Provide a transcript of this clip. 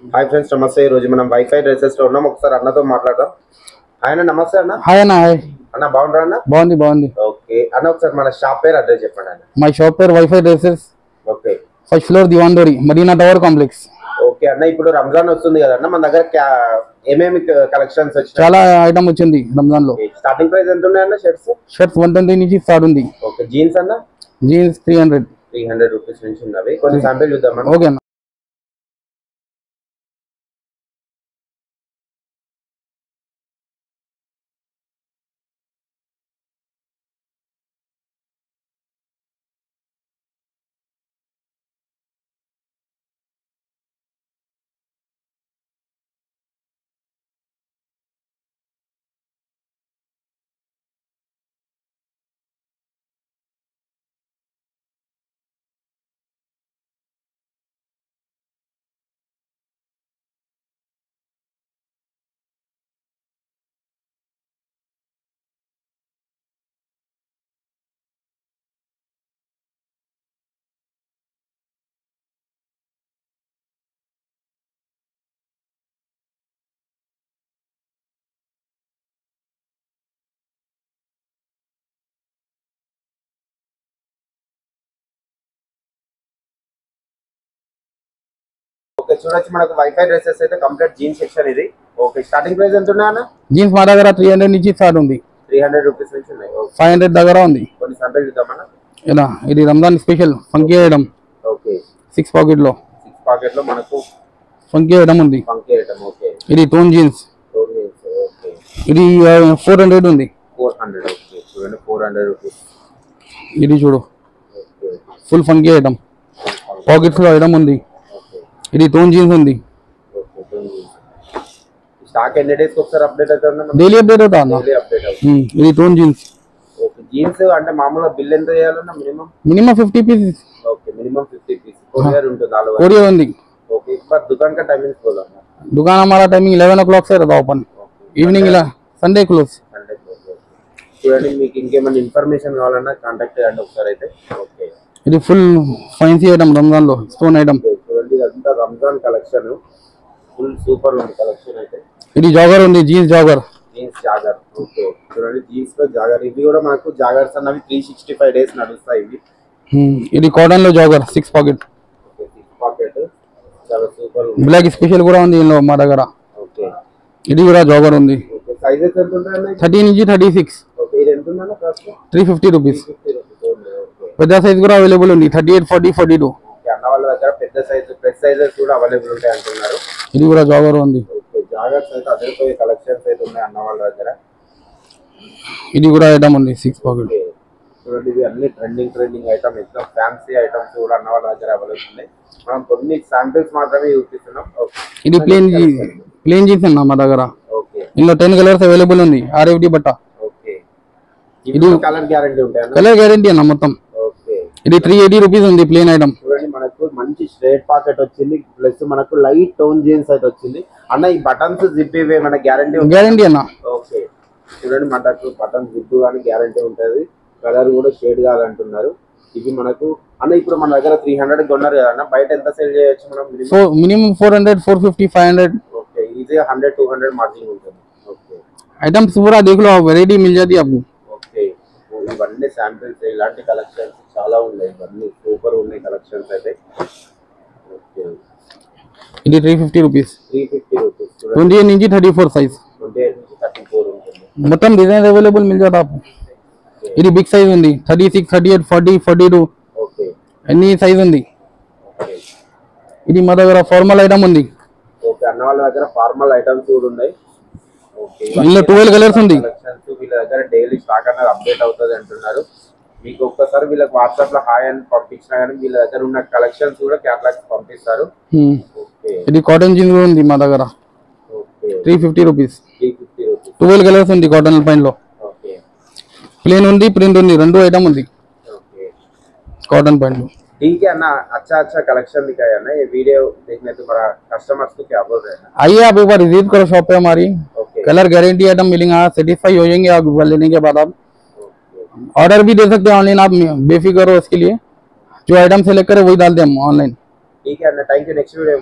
Hi friends, నమస్తే. ఈ రోజు మనం వైఫై డ్రెస్సెస్ లో ఉన్నాం. ఒకసారి అన్నతో మాట్లాడదాం. ఆయన నమస్తే అన్న. హాయ్ అన్న. హాయ్ అన్న, బాగుంటారా అన్న? బాగుంది. ఓకే అన్న, ఒకసారి మన షాప్ పేరు అడ్రస్ చెప్పండి అన్న. మై షాప్ పేరు wifi dresses. Okay. First floor Diwan Devdi Madina tower complex. Okay అన్న, ఇప్పుడు రంజాన్ వస్తుంది కదన్న, మన దగ్గర ఏమేమి కలెక్షన్స్ వచ్చాయి? చాలా ఐటమ్ వచ్చింది రంజాన్ లో. స్టార్టింగ్ ప్రైస్ ఎంత ఉన్నాయన్న? షర్ట్స్ 120 నుంచి స్టార్ట్ ఉంది. ఓకే. జీన్స్ అన్న? జీన్స్ 300 రూపీస్ నుంచి ఉన్నవి. కొన్ని శాంపిల్ చూద్దాం అన్న. ఓకే అన్న. ఓకే, చూడొచ్చు మనకు వైఫై డ్రెస్సెస్ అయితే కంప్లీట్ జీన్స్ సెక్షన్ ఇది. ఓకే. స్టార్టింగ్ ప్రైస్ ఎంత ఉన్నాయన్న? జీన్స్ మా దగ్గర 300 నుంచి స్టార్ట్ ఉంది. 300 రూపీస్ నుంచి ఉన్నాయి. 500 దగ్గర ఉంది. కొన్ని శాంపిల్ చూద్దామన్న. ఇలా ఇది Ramzan special funky item. Okay. 6 pocket లో మనకు ఫంకీ ఐటమ్ ఉంది. Funky item. ఓకే. ఇది టోన్ జీన్స్. ఓకే. ఇది 400 ఉంది. 400. ఓకే, చూడండి 400 రూపీస్. ఇది చూడు, okay. Full funky item. Pockets లో ఐటమ్ ఉంది. ఓకే. ఇది టోన్ జీన్స్ ఉంది. ఓకే. స్టాక్ ఎన్ని డేస్ ఒకసారి అప్డేట్ అవుతుందన్న? డైలీ అప్డేట్ అవుతా అన్న. డైలీ అప్డేట్ అవుతుంది. ఇది టోన్ జీన్స్. ఓకే. జీన్స్ అంటే మామూలుగా బిల్ ఎంత చేయాలన్న? Minimum 50 pieces. Okay. Minimum 50 piece. Courier ఉంటుంది. कोरियर ఉంది. ओके. एक बार दुकान का टाइमिंग बोलो ना. दुकान हमारा टाइमिंग 11 o'clock से रहता ओपन. ఈవినింగ్ ఇలా సండే క్లోజ్. చూడండి, మీకు ఇంకేమైనా ఇన్ఫర్మేషన్ కావాలన్నా కాంటాక్ట్ చేయండి ఒకసారి అయితే. ఓకే. ఇది ఫుల్ ఫ్యాన్సీ ఐటమ్ రంజాన్ లో స్టోన్ ఐటమ్. చూడండి, ఇదంతా రంజాన్ కలెక్షన్. ఫుల్ సూపర్ ఉంది కలెక్షన్ అయితే. ఇది జాగర్ ఉంది, జీన్స్ జాగర్. ఓకే. చూడండి, జీన్స్ లో జాగర్. ఇవి కూడా మనకు జాగర్స్ అన్నవి 365 డేస్ నడుస్తాయి ఇవి. ఇది కాటన్ లో జాగర్ 6 పాకెట్. ఓకే. 6 పాకెట్ చాలా సూపర్ ఉంది. బ్లాక్ స్పెషల్ కూడా ఉంది ఇందులో మా దగ్గర. ఓకే. ఇది కూడా జాగర్ ఉంది. ఓకే. సైజెస్ ఎంత ఉంటాయన్న? 30 నుంచి 36. ఓకే. ఇది ఎంత ఉందన్న cost? 350 rupees. 350 rupees only. Okay. పెద్ద సైజ్ కూడా అవైలబుల్ ఉంది, 38, 40, 42. ఓకే. అన్న వాళ్ళ దగ్గర పెద్ద సైజు ప్లస్ సైజెస్ కూడా అవైలబుల్ ఉంటాయి అంటున్నారు. ఇది కూడా జాగర్ ఉంది. ఓకే. జాగర్స్ అయితే అదిరిపోయే కలెక్షన్స్ అయితే ఉన్నాయి అన్న వాళ్ళ దగ్గర. ఇది కూడా ఐటమ్ ఉంది 6 పాకెట్. ఓకే. చూడండి, ఇవి అన్ని ట్రెండింగ్ ఐటమ్, ఎక్దమ్ ఫ్యాన్సీ ఐటమ్స్ కూడా అన్న వాళ్ళ దగ్గర అవైలబుల్ ఉన్నాయి. మనం కొన్ని శాంపిల్స్ మాత్రమే చూపిస్తున్నాం. ఇది ప్లేన్ జీన్స్ అన్న మా దగ్గర. ఓకే. ఇందులో 10 కలర్స్ అవైలబుల్ ఉంది. RFD బట్ట. ఓకే. ఇది కలర్ గ్యారెంటీ ఉంటాయి. కలర్ గ్యారెంటీ అన్న మొత్తం. ఓకే. ఇది 380 రూపీస్ ఉంది ప్లేన్ ఐటమ్. చూడండి, మనకు మంచి స్ట్రైట్ పాకెట్ వచ్చింది, ప్లస్ మనకు లైట్ టోన్ జీన్స్ అయితే వచ్చింది. అన్న, ఈ బటన్స్ జిప్ ఇవి మన గ్యారెంటీ అన్న. ఓకే. చూడండి, మనకు బటన్ జిప్ కానీ గ్యారెంటీ ఉంటుంది. కలర్ కూడా షేడ్ కాదంటున్నారు. ఇవి మనకు అన్న ఇప్పుడు మన దగ్గర 300 కొన్నారు కదా అన్న, బయట ఎంత సేల్ చేయొచ్చు మనం? మినిమం 400, 450, 500. ఓకే. ఇది 100, 200 మార్జిన్ ఉంటుంది. ఓకే. ఐటమ్స్ पूरा देख लो, वैरायटी मिल जाती है आपको. ఓకే. ఇవన్నీ శాంపిల్స్, ఇలాంటి కలెక్షన్స్ చాలా ఉన్నాయి. ఇవన్నీ సూపర్ ఉన్నాయి కలెక్షన్స్ అయితే. ఓకే. ఇది 350 రూపీస్. 350 రూపీస్. 28 నుంచి 34 సైజ్. 28 నుంచి 34 ఉంటుంది. మొత్తం డిజైన్ అవైలబుల్ మిల్ जाता आपको. ఇది బిగ్ సైజ్ ఉంది, 36, 38, 40, 42. ఓకే. అన్ని సైజ్ ఉంది. ఓకే. ఇది మా దగ్గర ఫార్మల్ ఐటమ్ ఉంది. ఓకే. అన్న వాళ్ళ దగ్గర ఫార్మల్ ఐటమ్స్ కూడా ఉన్నాయి. ఓకే. ఇందులో 12 కలర్స్ ఉంది. కలెక్షన్స్ వీళ్ళ దగ్గర డైలీ స్టాక్ అనేది అప్డేట్ అవుతుంది అంటున్నారు. మీకు ఒక్కసారి వీళ్ళకి వాట్సాప్ లో హాయ్ అని పంపించినా కానీ వీళ్ళ దగ్గర ఉన్న కలెక్షన్స్ కూడా క్యాటలాగ్స్ పంపిస్తారు. ఓకే. ఇది కాటన్ జీన్స్ ఉంది మా దగ్గర. ఓకే. 350 రూపీస్. 350 రూపీస్. 12 కలర్స్ ఉంది కాటన్ పైన లో. ఓకే. ప్లేన్ ఉంది, ప్రింట్ ఉంది, రెండు ఐటమ్ ఉంది ఓకే. कॉटन पैंट लो। ठीक है ना, अच्छा अच्छा कलेक्शन दिखाया ना, ये वीडियो देखने तो बड़ा कस्टमर्स को क्या बोल रहे हैं? आइए आप एक बार विजिट करो शॉप पे हमारी। कलर गारंटी आइटम मिलेंगे, सेटिस्फाई हो जाएंगे आप लेने के बाद। आप ऑर्डर भी दे सकते हैं ऑनलाइन, आप बेफिक्र हो उसके लिए, जो आइटम सेलेक्ट करें वही डाल दें हम ऑनलाइन। ठीक है ना, थैंक यू। Next video